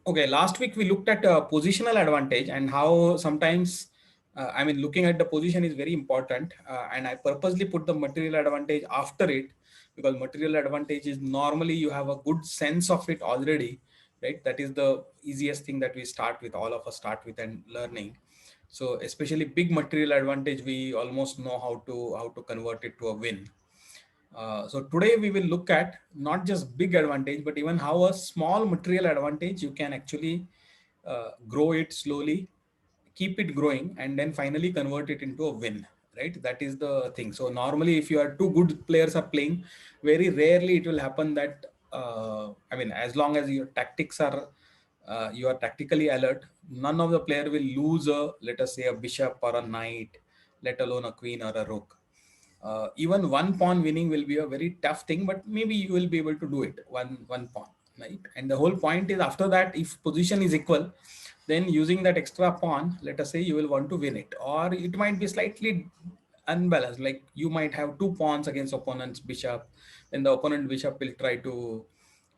Okay, last week we looked at positional advantage and how sometimes, looking at the position is very important. And I purposely put the material advantage after it because material advantage is normally you have a good sense of it already, right? That is the easiest thing that we start with, all of us start with and learning. So especially big material advantage, we almost know how to convert it to a win. So today we will look at not just big advantage, but even how a small material advantage you can actually grow it slowly, keep it growing, and then finally convert it into a win. Right? That is the thing. So normally, if you are two good players are playing, very rarely it will happen that as long as your tactics are you are tactically alert, none of the player will lose let us say a bishop or a knight, let alone a queen or a rook. Even one pawn winning will be a very tough thing, but maybe you will be able to do it one pawn, right? And the whole point is after that, if position is equal, then using that extra pawn, let us say you will want to win it, or it might be slightly unbalanced. Like you might have two pawns against opponent's bishop, then the opponent bishop will try to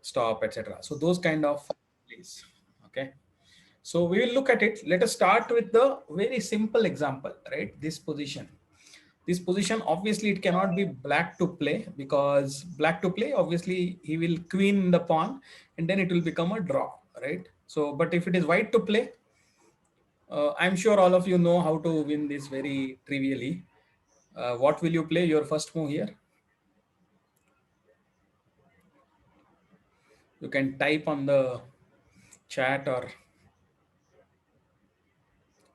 stop, etc. So those kind of plays. Okay. So we will look at it. Let us start with the very simple example, right? This position, obviously it cannot be black to play, because black to play, obviously he will queen the pawn and then it will become a draw, right? So but if it is white to play, I'm sure all of you know how to win this very trivially. What will you play your first move here? You can type on the chat. Or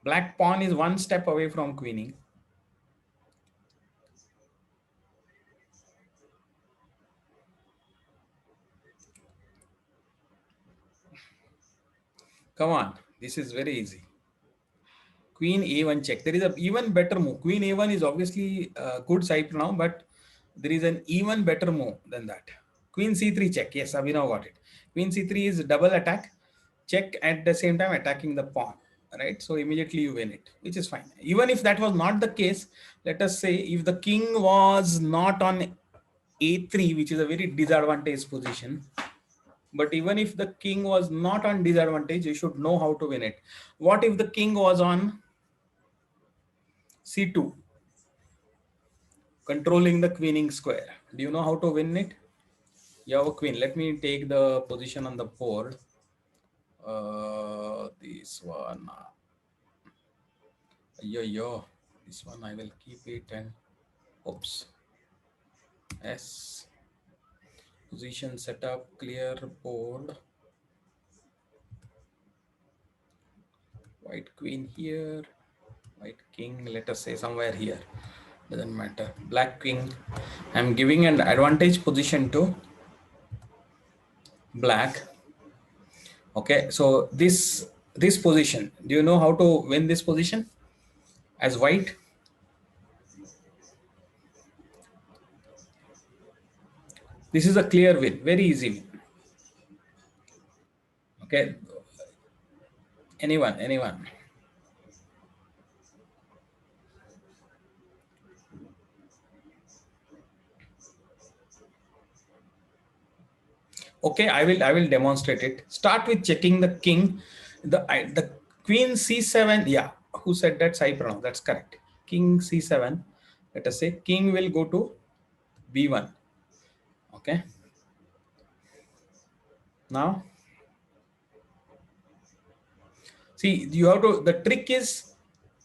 black pawn is one step away from queening. Come on, this is very easy. Queen a1 check. There is an even better move. Queen a1 is obviously good side now, but there is an even better move than that. Queen c3 check. Yes, Abhinav got it. Queen c3 is double attack, check at the same time attacking the pawn, right? So immediately you win it, which is fine. Even if that was not the case, let us say if the king was not on a3, which is a very disadvantaged position. But even if the king was not on disadvantage, you should know how to win it. What if the king was on c2, controlling the queening square? Do you know how to win it? You have a queen. Let me take the position on the board. This one. Yo, this one I will keep it and oops. S. Position setup, clear board. White queen here, white king, let us say somewhere here. Doesn't matter. Black king. I'm giving an advantage position to black. Okay, so this position, do you know how to win this position as white? This is a clear win, very easy win. Okay, anyone. Okay, I will demonstrate it. Start with checking the king, the queen c7. Yeah, who said that? Sai Pranav, that's correct. King c7. Let us say king will go to b1. Okay, now see, you have to, the trick is,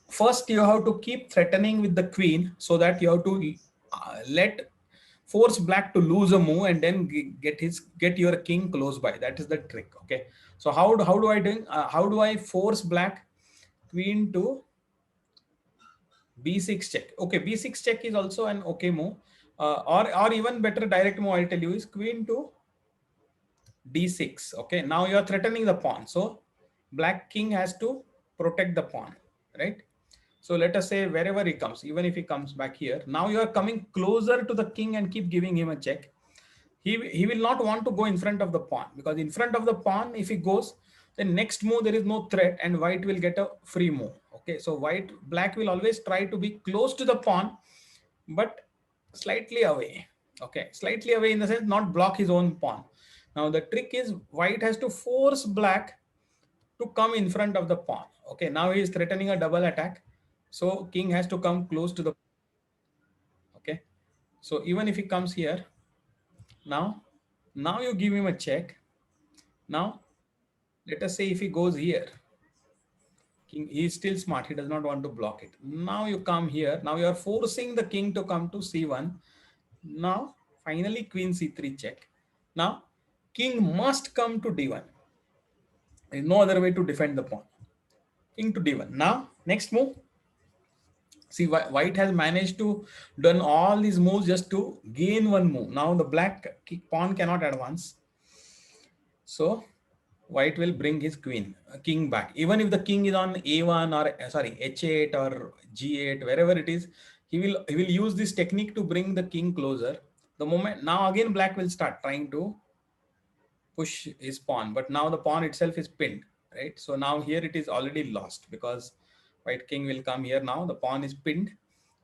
first you have to keep threatening with the queen so that you have to let force black to lose a move and then get your king close by. That is the trick. Okay, so how do I do how do I force black? Queen to b6 check. Okay, b6 check is also an okay move. Or even better direct move I'll tell you is queen to d6. Okay, now you are threatening the pawn, so black king has to protect the pawn, right? So let us say wherever he comes, even if he comes back here, now you are coming closer to the king and keep giving him a check. He will not want to go in front of the pawn, because in front of the pawn, if he goes, then next move there is no threat and white will get a free move. Okay, so black will always try to be close to the pawn, but slightly away. Okay, slightly away in the sense not block his own pawn. Now the trick is white has to force black to come in front of the pawn. Okay, now he is threatening a double attack. So king has to come close to the, okay. So even if he comes here, now you give him a check. Now let us say if he goes here, king, he is still smart, he does not want to block it. Now you come here, now you are forcing the king to come to c1. Now finally queen c3 check. Now king must come to d1. There is no other way to defend the pawn. King to d1. Now next move, see, white has managed to done all these moves just to gain one move. Now the black pawn cannot advance, so white will bring his king back. Even if the king is on a1 or sorry h8 or g8, wherever it is, he will use this technique to bring the king closer. The moment now again black will start trying to push his pawn, but now the pawn itself is pinned, right? So now here it is already lost because white king will come here. Now the pawn is pinned,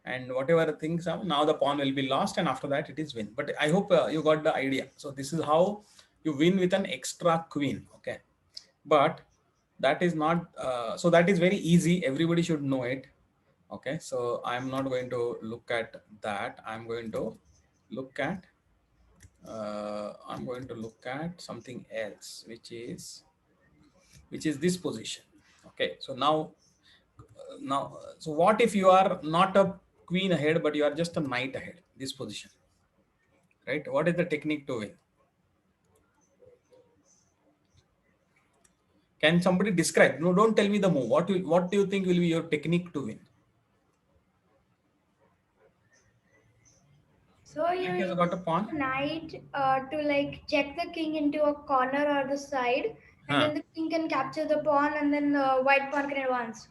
and whatever things are, now the pawn will be lost, and after that it is win. But I hope you got the idea. So this is how you win with an extra queen. Okay, but that is not so that is very easy, everybody should know it. Okay, so I'm not going to look at that. I'm going to look at something else, which is this position. Okay, so so what if you are not a queen ahead, but you are just a knight ahead, this position, right? What is the technique to win? Can somebody describe? No, don't tell me the move. What do you think will be your technique to win? So you Has use got a pawn. knight to like check the king into a corner or the side, and Huh. then the king can capture the pawn, and then white pawn can advance.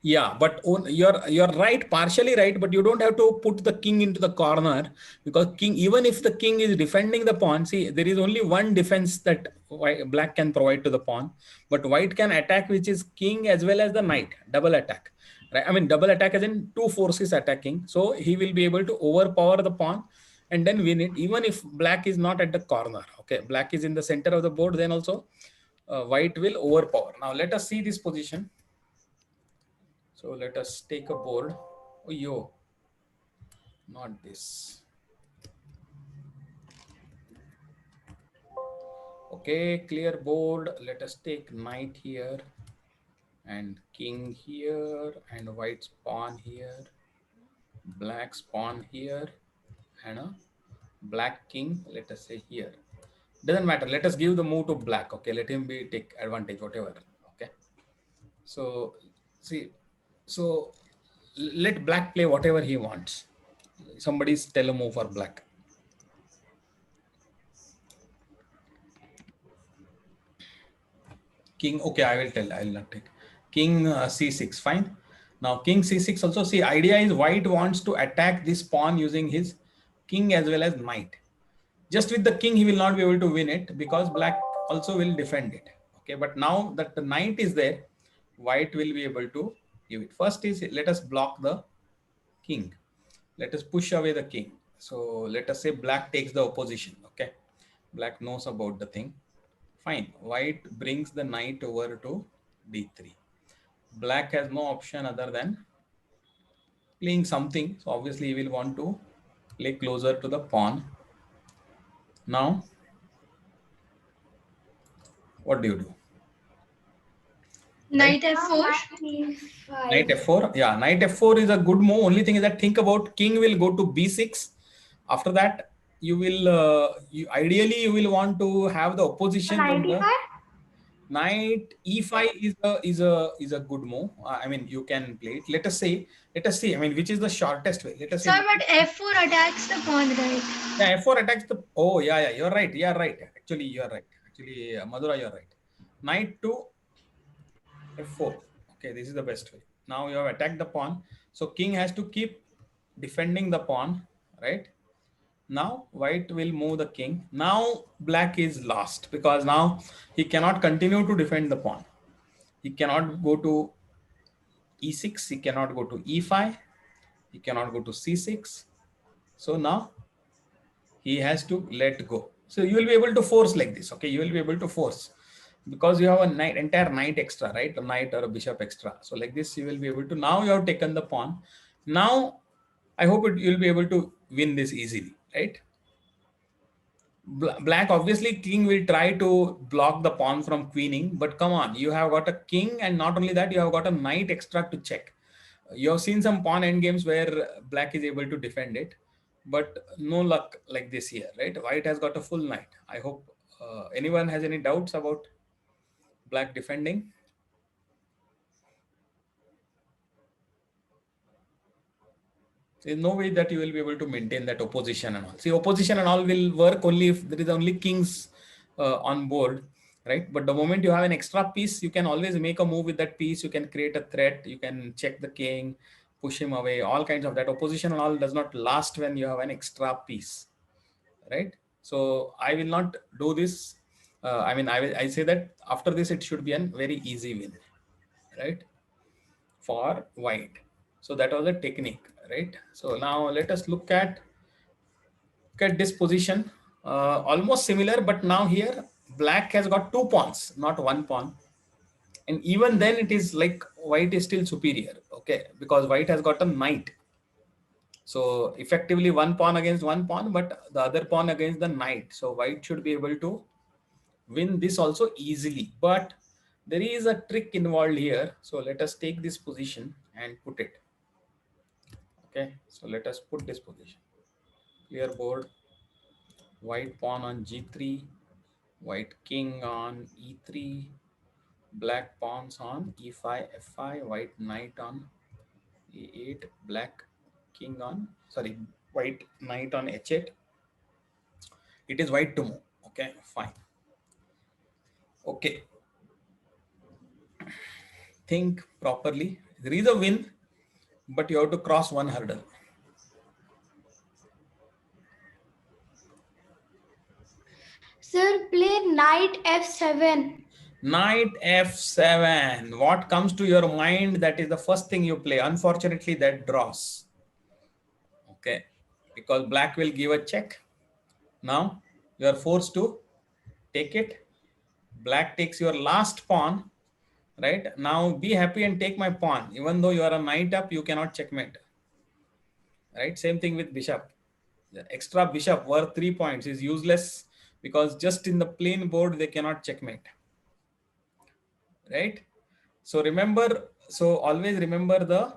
Yeah, but you're right, partially right, but you don't have to put the king into the corner, because king, even if the king is defending the pawn, see, there is only one defense that black can provide to the pawn, but white can attack, which is king as well as the knight, double attack, right? I mean double attack as in two forces attacking, so he will be able to overpower the pawn and then win it, even if black is not at the corner. Okay, black is in the center of the board, then also white will overpower. Now let us see this position. So let us take a board. Oh, yo, not this. Okay, clear board. Let us take knight here and king here and white's pawn here, black's pawn here, and a black king, let us say here. Doesn't matter. Let us give the move to black. Okay, let him be take advantage, whatever. Okay. So see, so let black play whatever he wants. Somebody's tell a move for black. King, okay, I will tell, I will not take. King c6, fine. Now king c6 also, see, idea is white wants to attack this pawn using his king as well as knight. Just with the king he will not be able to win it, because black also will defend it. Okay, but now that the knight is there, white will be able to give it. First is, let us block the king. Let us push away the king. So let us say black takes the opposition. Okay, black knows about the thing. Fine, white brings the knight over to d3. Black has no option other than playing something. So obviously he will want to play closer to the pawn. Now, what do you do? Right? Knight f4. Knight E5. f4. Yeah, knight f4 is a good move. Only thing is that think about king will go to b6. After that, you will ideally you will want to have the opposition Knight from the E5. knight e5 is a good move. I mean, you can play it. Let us see. I mean, which is the shortest way? Let us Sir, say. but f4 attacks the pawn, right? Yeah, f4 attacks the. Oh, yeah, you're right. Yeah, right. Actually, you're right. Actually, Madhura, you're right. Knight to f4. Okay, this is the best way. Now you have attacked the pawn. So king has to keep defending the pawn, right? Now white will move the king. Now black is lost, because now he cannot continue to defend the pawn. He cannot go to e6. He cannot go to e5. He cannot go to c6. So now he has to let go. So you will be able to force like this. Okay, you will be able to force. because you have a knight, entire knight extra, right? A knight or a bishop extra. So like this, you will be able to, now you have taken the pawn. Now, I hope you'll be able to win this easily, right? Black, obviously king will try to block the pawn from queening, but come on, you have got a king, and not only that, you have got a knight extra to check. You have seen some pawn endgames where black is able to defend it, but no luck like this here, right? White has got a full knight. I hope anyone has any doubts about black defending? There's no way that you will be able to maintain that opposition and all. See, opposition and all will work only if there is only kings on board, right? But the moment you have an extra piece, you can always make a move with that piece. You can create a threat. You can check the king, push him away, all kinds of that. Opposition and all does not last when you have an extra piece, right? So I will not do this. I say that after this, it should be a very easy win, right? For white. So that was a technique, right? So now let us look at this position. Almost similar, but now here black has got 2 pawns, not 1 pawn. And even then it is like white is still superior, okay? Because white has got a knight. So effectively 1 pawn against 1 pawn, but the other pawn against the knight. So white should be able to win this also easily. But there is a trick involved here. So let us take this position and put it. Okay, so let us put this position. Clear board. White pawn on g3, white king on e3, black pawns on e5, f5, white knight on e8, black king on, sorry, white knight on h8. It is white to move. Okay, fine. Okay. Think properly. There is a win, but you have to cross one hurdle. Sir, play knight f7. Knight f7. What comes to your mind? That is the first thing you play. Unfortunately, that draws. Okay, because black will give a check. Now you are forced to take it. Black takes your last pawn. Right now, be happy and take my pawn. Even though you are a knight up, you cannot checkmate. Right? Same thing with bishop. The extra bishop worth 3 points is useless because just in the plain board they cannot checkmate. Right? So remember. So always remember the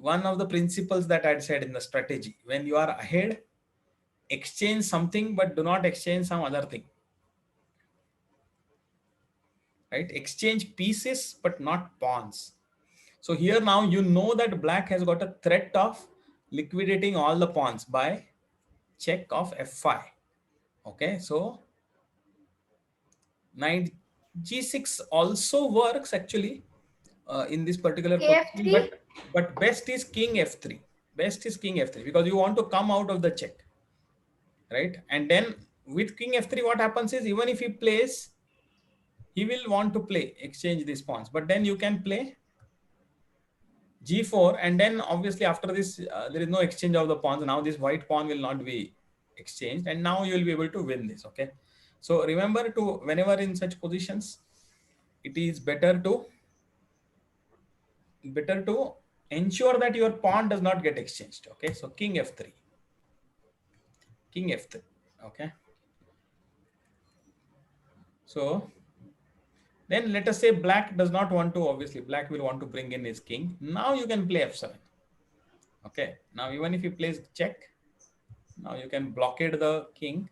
one of the principles that I said in the strategy. When you are ahead, exchange something, but do not exchange some other thing. Right? Exchange pieces, but not pawns. So here now you know that black has got a threat of liquidating all the pawns by check of f5. Okay, so knight g6 also works actually in this particular position, but best is king f3. Best is king f3 because you want to come out of the check, right? And then with king f3, what happens is even if he plays, he will want to play exchange these pawns, but then you can play g4, and then obviously after this there is no exchange of the pawns. Now this white pawn will not be exchanged, and now you will be able to win this. Okay, so remember to, whenever in such positions, it is better to ensure that your pawn does not get exchanged. Okay, so king f3, king f3. Okay, so then let us say black does not want to, obviously black will want to bring in his king. Now you can play f7. Okay, now even if he plays check, now you can blockade the king.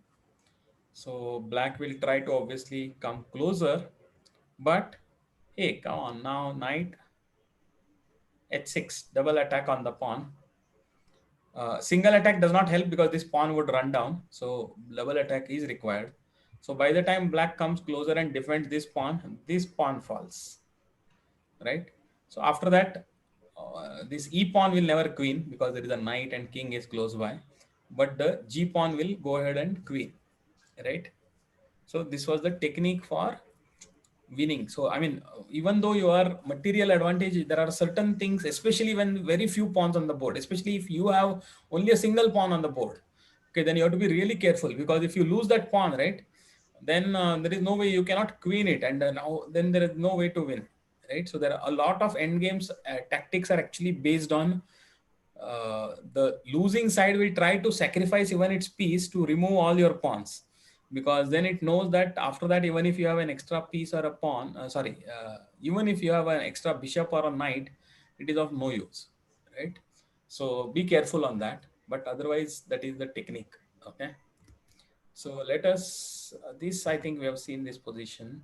So black will try to obviously come closer, but hey, come on, now knight h6, double attack on the pawn. Single attack does not help because this pawn would run down, so double attack is required. So by the time black comes closer and defends this pawn falls, right? So after that, this e pawn will never queen because there is a knight and king is close by, but the g pawn will go ahead and queen, right? So this was the technique for winning. So I mean, even though you are material advantage, there are certain things, especially when very few pawns on the board, especially if you have only a single pawn on the board, Okay, then you have to be really careful, because if you lose that pawn, right, then there is no way, you cannot queen it, and now then there is no way to win, right? So there are a lot of end games tactics are actually based on the losing side will try to sacrifice even its piece to remove all your pawns, because then it knows that after that, even if you have an extra piece or a pawn, even if you have an extra bishop or a knight, it is of no use, right? So be careful on that, but otherwise that is the technique. Okay, so let us this, I think we have seen this position.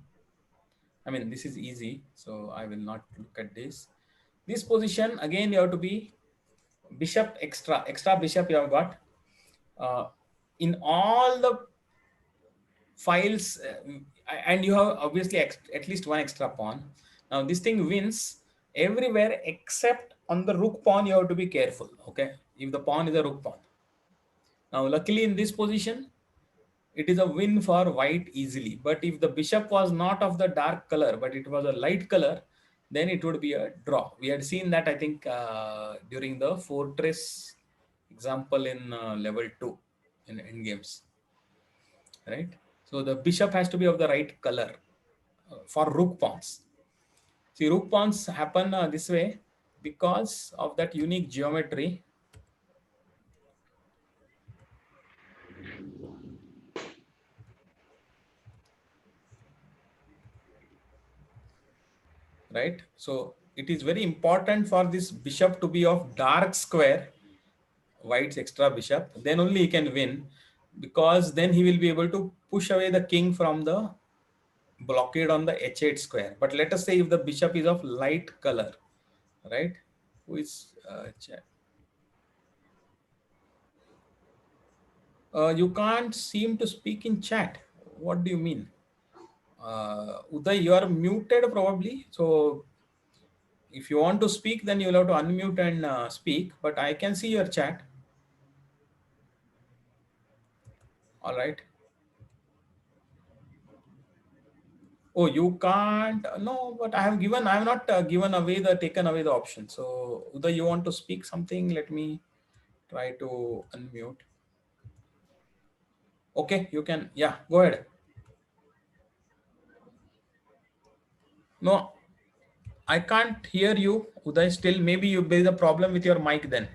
I mean, this is easy, so I will not look at this position. Again, you have to be bishop, extra bishop you have got in all the files, and you have obviously at least one extra pawn. Now this thing wins everywhere except on the rook pawn. You have to be careful, okay, if the pawn is a rook pawn. Now luckily in this position it is a win for white easily, but if the bishop was not of the dark color but it was a light color, then it would be a draw. We had seen that, I think, during the fortress example in level 2 in games, right? So the bishop has to be of the right color for rook pawns. See, rook pawns happen this way because of that unique geometry. Right? So it is very important for this bishop to be of dark square, white's extra bishop, then only he can win, because then he will be able to push away the king from the blockade on the h8 square. But let us say if the bishop is of light color, right? Who is you can't seem to speak in chat. What do you mean? Uday, you are muted probably. So if you want to speak, then you'll have to unmute and speak, but I can see your chat. All right. Oh, you can't. No, but I have not taken away the option. So Uday, you want to speak something? Let me try to unmute. Okay, you can. Yeah, go ahead. No, I can't hear you, Uday. Still, maybe there is a problem with your mic then,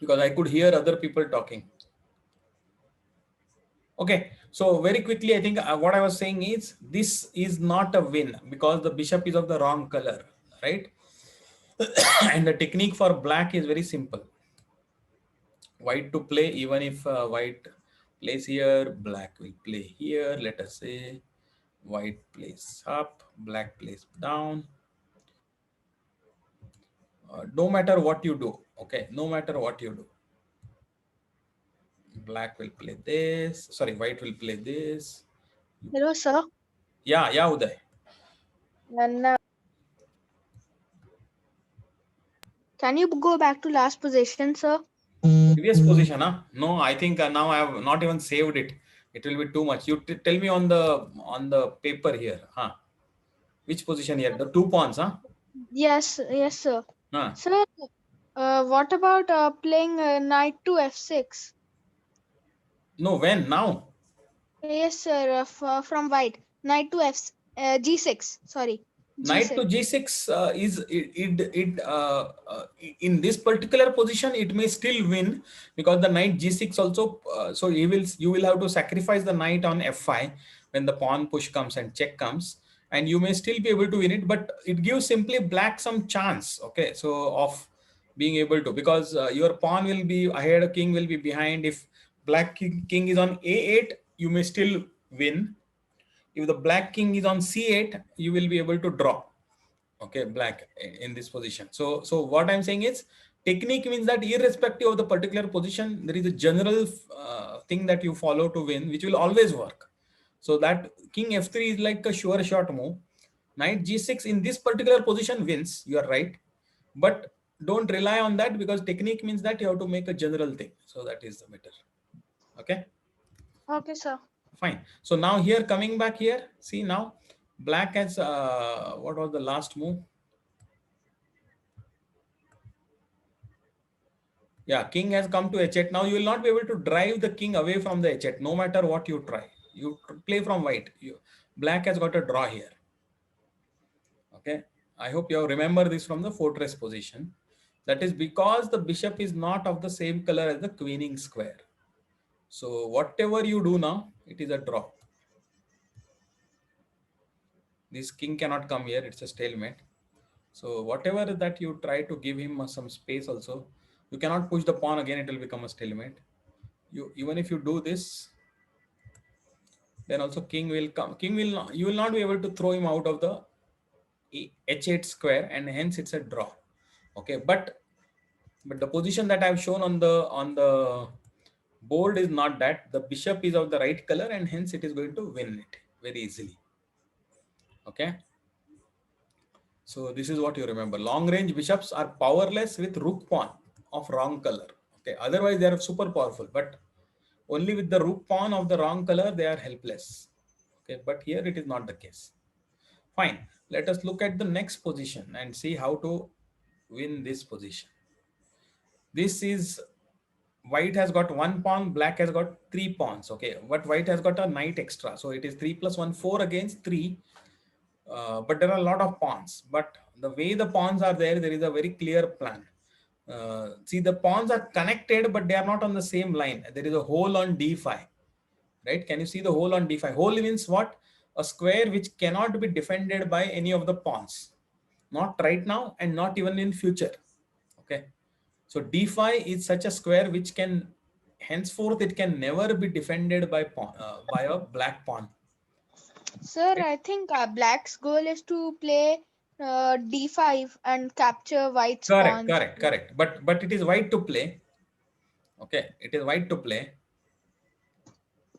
because I could hear other people talking. Okay, so very quickly, I think what I was saying is this is not a win because the bishop is of the wrong color, right? And the technique for black is very simple. White to play, even if white plays here, black will play here. Let us say white plays up, black plays down. No matter what you do, okay, no matter what you do, black will play this. Sorry, white will play this. Hello, sir. Yeah, Uday. And can you go back to last position, sir? Previous position, huh? No, I think now I have not even saved it. It will be too much. You tell me on the paper here, huh? Which position here? The 2 pawns, huh? Yes, sir. Huh? Sir, what about playing knight to f6? No, when? Now? Yes, sir. From white, knight to g6. Sorry, Knight to g6. g6 in this particular position it may still win, because the knight g6 also, so you will have to sacrifice the knight on f5 when the pawn push comes and check comes, and you may still be able to win it, but it gives simply black some chance, okay, so of being able to, because your pawn will be ahead, king will be behind. If black king is on a8, you may still win. If the black king is on c8, you will be able to draw, okay, black in this position. So what I'm saying is, technique means that irrespective of the particular position, there is a general thing that you follow to win, which will always work. So that king f3 is like a sure shot move. Knight g6 in this particular position wins, you are right, but don't rely on that, because technique means that you have to make a general thing. So that is the matter. Okay, Okay, sir. fine. So now here, coming back here, see now black has what was the last move? Yeah, king has come to h8. Now you will not be able to drive the king away from the h8, no matter what you try. You play from white. Black has got a draw here. Okay, I hope you remember this from the fortress position. That is because the bishop is not of the same color as the queening square. So whatever you do now, it is a draw. This king cannot come here, it's a stalemate. So whatever that you try to give him some space also, you cannot push the pawn again, it will become a stalemate. Even if you do this, then also king will come. You will not be able to throw him out of the h8 square, and hence it's a draw. Okay, but the position that I've shown on the board is not that. The bishop is of the right color, and hence it is going to win it very easily. Okay. So this is what you remember. Long range bishops are powerless with rook pawn of wrong color. Okay. Otherwise they are super powerful, but only with the rook pawn of the wrong color they are helpless. Okay. But here it is not the case. Fine. Let us look at the next position and see how to win this position. This is white has got 1 pawn, black has got 3 pawns. Okay. But white has got a knight extra. So it is 3 plus 1, 4 against 3. But there are a lot of pawns. But the way the pawns are there is a very clear plan. See, the pawns are connected, but they are not on the same line. There is a hole on d5, right? Can you see the hole on d5? Hole means what? A square which cannot be defended by any of the pawns. Not right now and not even in future. Okay. So d5 is such a square which can, henceforth, it can never be defended by a black pawn. Sir, I think black's goal is to play d5 and capture white's pawns. Correct. But it is white to play. Okay, it is white to play.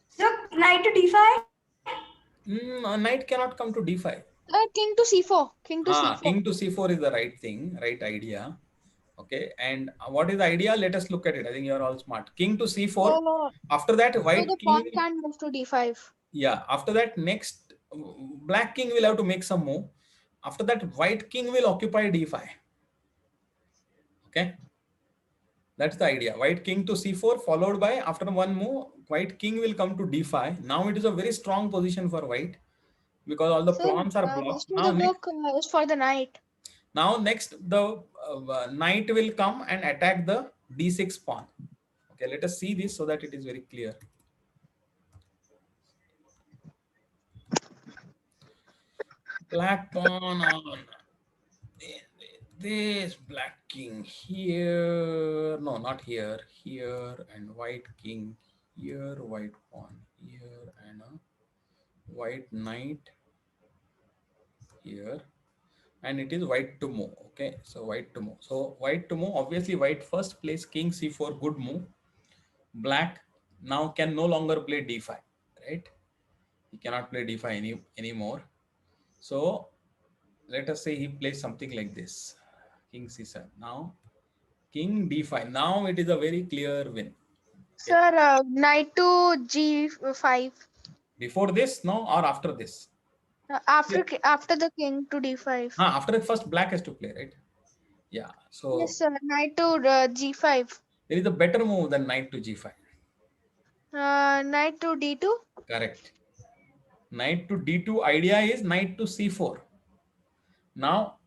So knight to d5? A knight cannot come to d5. King to c4. King to c4. King to c4 is the right thing, right idea. Okay, and what is the idea? Let us look at it. I think you are all smart. King to c4. After that, white the king pawn can move to d5. Yeah, after that, next black king will have to make some move. After that, white king will occupy d5. Okay, that's the idea. White king to c4 followed by, after one move, white king will come to d5. Now it is a very strong position for white because all the pawns are blocked. Now the book is for the knight. Now next the knight will come and attack the d6 pawn. Okay, let us see this so that it is very clear. Black pawn on this, black king here, no, not here, here, and white king here, white pawn here, and a white knight here, and it is white to move. Okay, so white to move. So white to move, obviously white first plays king c4, good move. Black now can no longer play d5, right? He cannot play d5 anymore. So let us say he plays something like this. King c7. Now king d5. Now it is a very clear win. Sir, knight to g5. Before this, no, or after this? After the king to d5. After that, first black has to play, right? Yeah. So yes, sir. Knight to g5. There is a better move than knight to g5. Knight to d2. Correct. Knight to d2. Idea is knight to c4. Now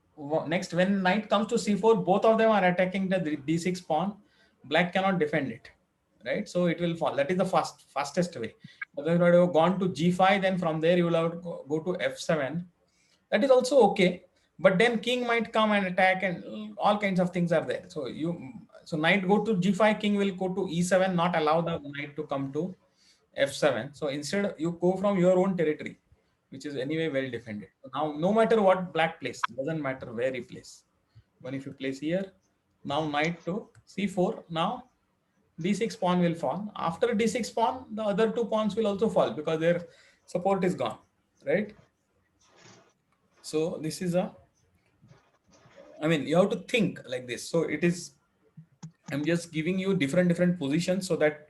next, when knight comes to c4, both of them are attacking the d6 pawn. Black cannot defend it, right? So it will fall. That is the fastest way. But if you have gone to g5, then from there you will have to go to f7. That is also okay, but then king might come and attack, and all kinds of things are there. So knight go to g5, king will go to e7, not allow the knight to come to f7. So instead you go from your own territory, which is anyway well defended. Now, no matter what black plays, doesn't matter where he plays. When if you place here, now knight to c4, now d6 pawn will fall. After d6 pawn, the other two pawns will also fall because their support is gone, right? So this is you have to think like this. So it is, I'm just giving you different positions so that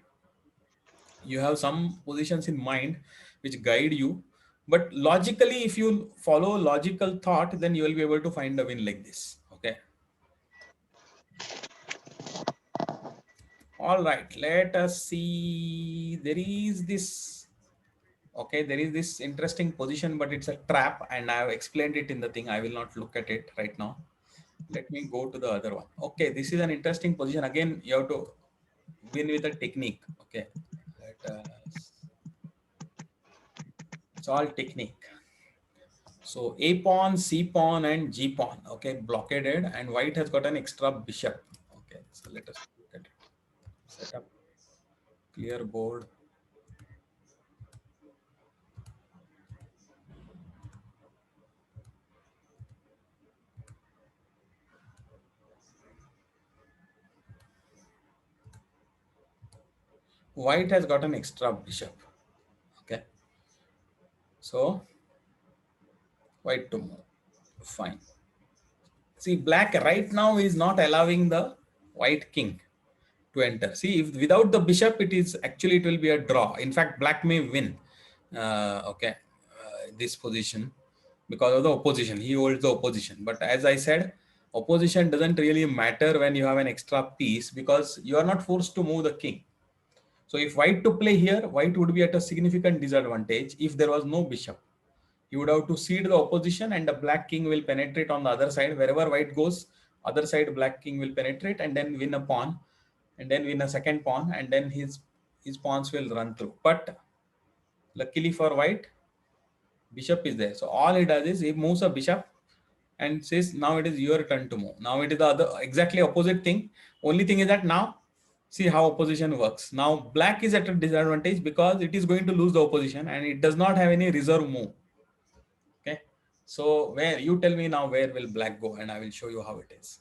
you have some positions in mind which guide you. But logically, if you follow logical thought, then you will be able to find a win like this. Okay. All right, let us see. There is this. Okay, there is this interesting position, but it's a trap, and I have explained it in the thing. I will not look at it right now. Let me go to the other one. Okay, this is an interesting position. Again, you have to win with a technique. Okay, let us. It's all technique. So A pawn, C pawn, and G pawn. Okay, blockaded, and white has got an extra bishop. Okay, so let us look at it. Set up, clear board. White has got an extra bishop. Okay, so white to move. Fine. See, black right now is not allowing the white king to enter. See, if without the bishop, it will be a draw. In fact, black may win. This position because of the opposition. He holds the opposition. But as I said, opposition doesn't really matter when you have an extra piece because you are not forced to move the king. So if white to play here, white would be at a significant disadvantage if there was no bishop. You would have to cede the opposition and the black king will penetrate on the other side. Wherever white goes, other side black king will penetrate and then win a pawn and then win a second pawn and then his pawns will run through. But luckily for white, bishop is there. So all he does is he moves a bishop and says, now it is your turn to move. Now it is the other exactly opposite thing. Only thing is that now see how opposition works. Now black is at a disadvantage because it is going to lose the opposition and it does not have any reserve move. Okay. So where you tell me now where will black go and I will show you how it is.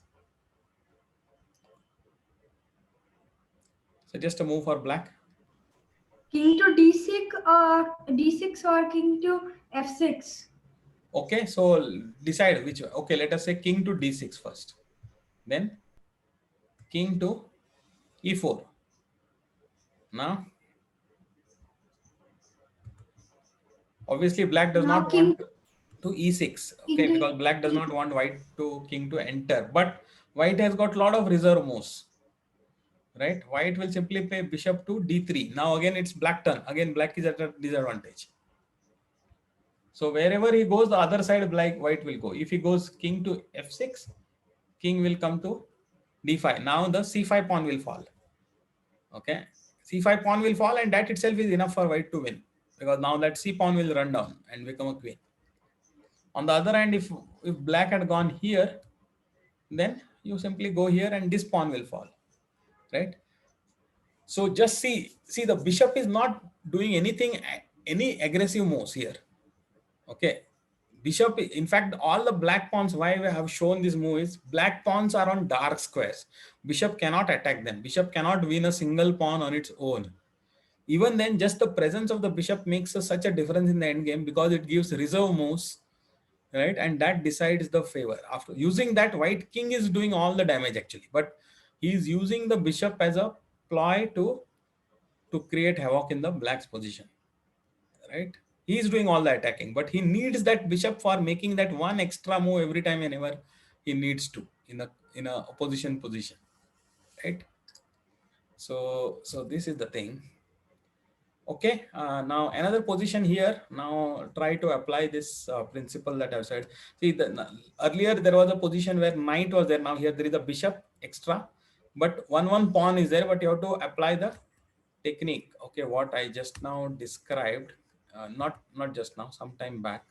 So just a move for black. King to d6 or king to f6. Okay, so decide which. Okay, let us say king to d6 first. Then king to e4. Now, obviously black does Now not king want to e6. Okay, because black does not want white to king to enter. But white has got a lot of reserve moves. Right? White will simply play bishop to d3. Now again it's black turn. Again black is at a disadvantage. So wherever he goes, the other side white will go. If he goes king to f6, king will come to d5. Now the c5 pawn will fall. Okay, c5 pawn will fall and that itself is enough for white to win because now that c pawn will run down and become a queen. On the other hand, if black had gone here, then you simply go here and this pawn will fall, right? So just see the bishop is not doing anything, any aggressive moves here. Okay, bishop, in fact, all the black pawns, why we have shown this move is black pawns are on dark squares. Bishop cannot attack them. Bishop cannot win a single pawn on its own. Even then, just the presence of the bishop makes such a difference in the end game because it gives reserve moves, right? And that decides the favor. After using that, white king is doing all the damage actually, but he is using the bishop as a ploy to create havoc in the black's position, right? He is doing all the attacking, but he needs that bishop for making that one extra move every time whenever he needs to in a opposition position, right? So this is the thing. Okay, now another position here. Now try to apply this principle that I've said. See, earlier there was a position where knight was there. Now here there is a bishop extra, but one pawn is there, but you have to apply the technique. Okay, what I just now described, not just now, some time back.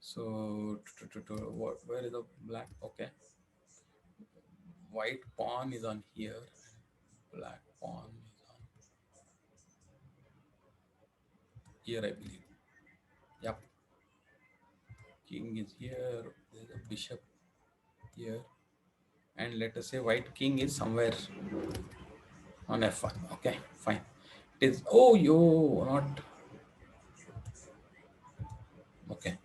So where is the black? Okay, white pawn is on here, black pawn is on here, I believe. Yep, king is here, there's a bishop here, and let us say white king is somewhere on f1. Okay, fine. It is, oh, you not okay.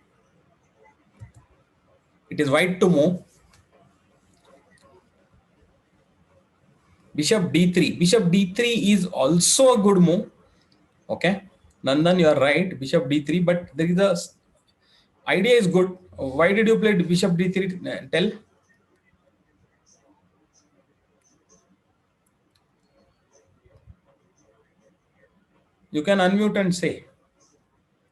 It is white to move. Bishop d3. Bishop d3 is also a good move. Okay, Nandan, you are right. Bishop d3, but there is a idea is good. Why did you play bishop d3? Tell. You can unmute and say.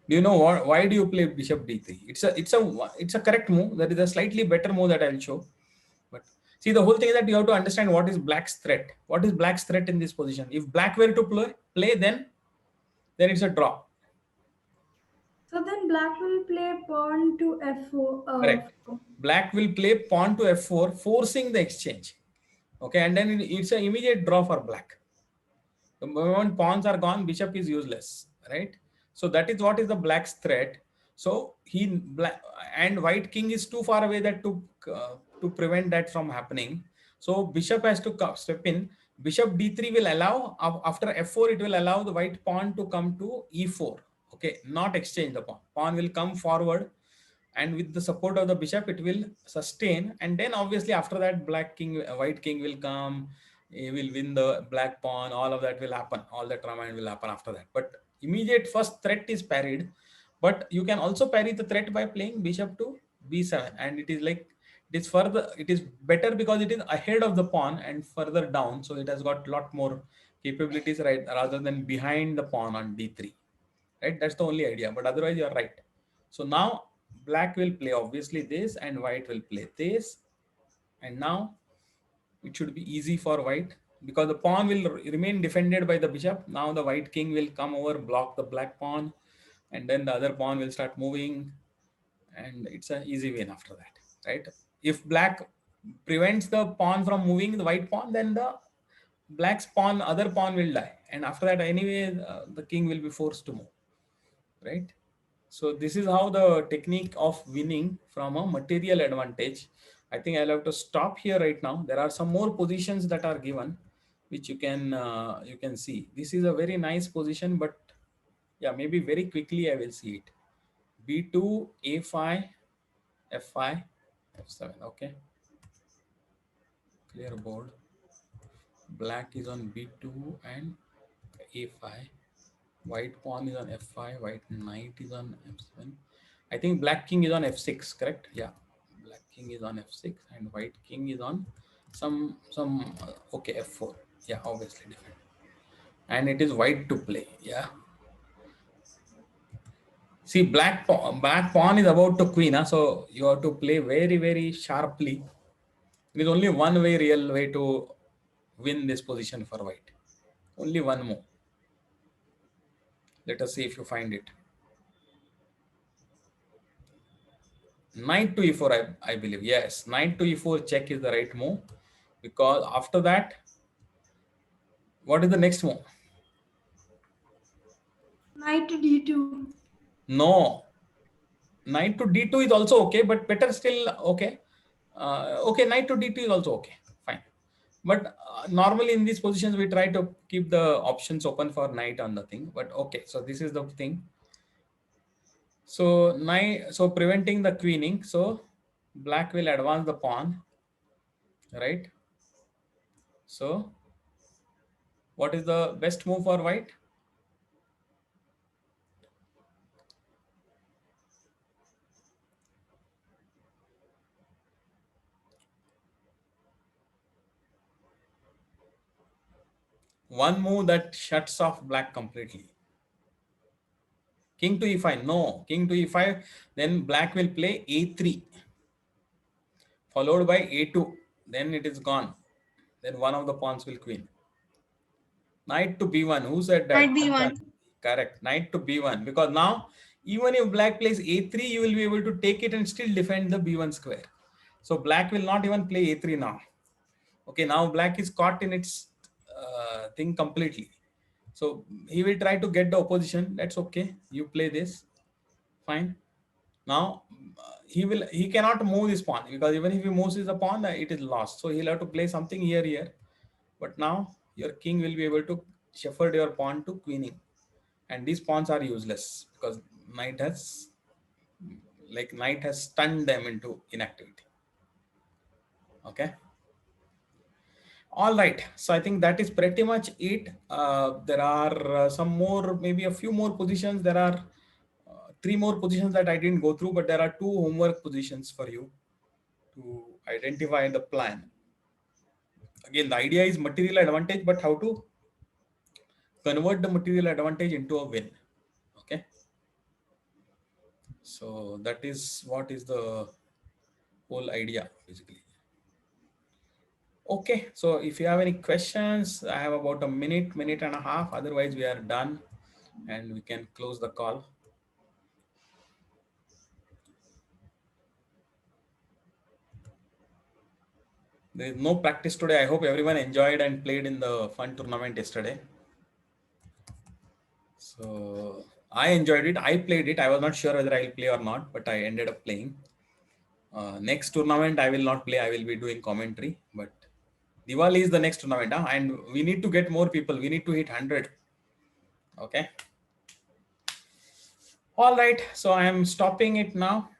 Do you know what? Why do you play bishop d3? It's a correct move. There is a slightly better move that I'll show. But see, the whole thing is that you have to understand what is black's threat. What is black's threat in this position? If black were to play, then it's a draw. So then black will play pawn to f4. Correct. Black will play pawn to f4, forcing the exchange. Okay, and then it's an immediate draw for black. The moment pawns are gone, bishop is useless, right? So that is what is the black's threat. So and white king is too far away that to prevent that from happening. So bishop has to step in. Bishop d3 will allow, after f4, it will allow the white pawn to come to e4. Okay, not exchange the pawn. Pawn will come forward, and with the support of the bishop, it will sustain. And then obviously after that, white king will come. He will win the black pawn. All of that will happen. All the drama will happen after that. But immediate first threat is parried. But you can also parry the threat by playing bishop to b7, and it is like it is better because it is ahead of the pawn and further down. So it has got a lot more capabilities, right, rather than behind the pawn on d3. Right, that's the only idea. But otherwise, you are right. So now black will play obviously this, and white will play this, and now it should be easy for white because the pawn will remain defended by the bishop. Now the white king will come over, block the black pawn, and then the other pawn will start moving, and it's an easy win after that, right? If black prevents the pawn from moving, the white pawn, then the black's other pawn will die, and after that anyway the king will be forced to move, right? So this is how the technique of winning from a material advantage. I think I'll have to stop here right now. There are some more positions that are given, which you can see. This is a very nice position, but yeah, maybe very quickly I will see it. B2, A5, F5, F7. Okay. Clear board. Black is on B2 and A5. White pawn is on f5, white knight is on f7. I think black king is on f6, correct? Yeah, black king is on f6 and white king is on okay, f4. Yeah, obviously different. And it is white to play. Yeah. See, black pawn is about to queen, so you have to play very, very sharply. There is only one real way to win this position for white. Only one move. Let us see if you find it. Knight to e4, I believe. Yes, knight to e4 check is the right move, because after that, what is the next move? Knight to d2. No, knight to d2 is also okay, but better still. Okay, okay, knight to d2 is also okay, fine. But normally in these positions, we try to keep the options open for knight on the thing. But okay, so this is the thing. So preventing the queening. So black will advance the pawn, right? So what is the best move for white? One move that shuts off black completely. King to e5. No, king to e5. Then black will play a3, followed by a2. Then it is gone. Then one of the pawns will queen. Knight to b1. Who said that? Knight b1. Correct. Knight to b1. Because now, even if black plays a3, you will be able to take it and still defend the b1 square. So black will not even play a3 now. Okay, now black is caught in its thing completely. So he will try to get the opposition. That's okay. You play this. Fine. Now he cannot move this pawn, because even if he moves the pawn, it is lost. So he'll have to play something here. But now your king will be able to shepherd your pawn to queening. And these pawns are useless because knight has stunned them into inactivity. Okay. All right. So I think that is pretty much it. There are some more, maybe a few more positions. There are 3 more positions that I didn't go through, but there are 2 homework positions for you to identify the plan. Again, the idea is material advantage, but how to convert the material advantage into a win. Okay. So that is what is the whole idea basically. Okay, so if you have any questions, I have about a minute and a half. Otherwise, we are done and we can close the call. There is no practice today. I hope everyone enjoyed and played in the fun tournament yesterday. So I enjoyed it. I played it. I was not sure whether I'll play or not, but I ended up playing. Next tournament, I will not play. I will be doing commentary. But Diwali is the next tournament, huh? And we need to get more people. We need to hit 100. Okay. All right. So I am stopping it now.